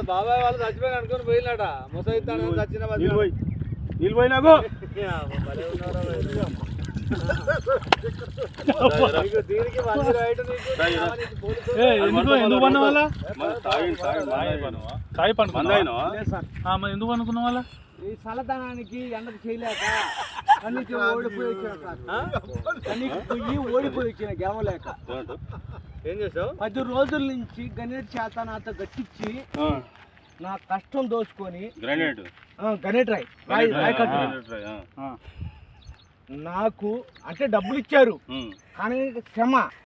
బాబాయ్ వాళ్ళు చచ్చిపోయి అనుకుని పోయినాట ముసైతాను చచ్చిన నీళ్ళు పోయినాకు ఎందుకు పన్న వాళ్ళ ఎందుకు అనుకున్న వాళ్ళ ఈ చల్లదనానికి ఎండకు చేయలేక కన్నీకి ఓడిపోయి వచ్చిన గెలవలేక ఏం చేసావు 10 రోజుల నుంచి గణేట్ చేత నాతో గట్టించి నా కష్టం దోచుకొని గణేట్ రాయ్ నాకు అంటే డబ్బులు ఇచ్చారు కానీ శ్రమ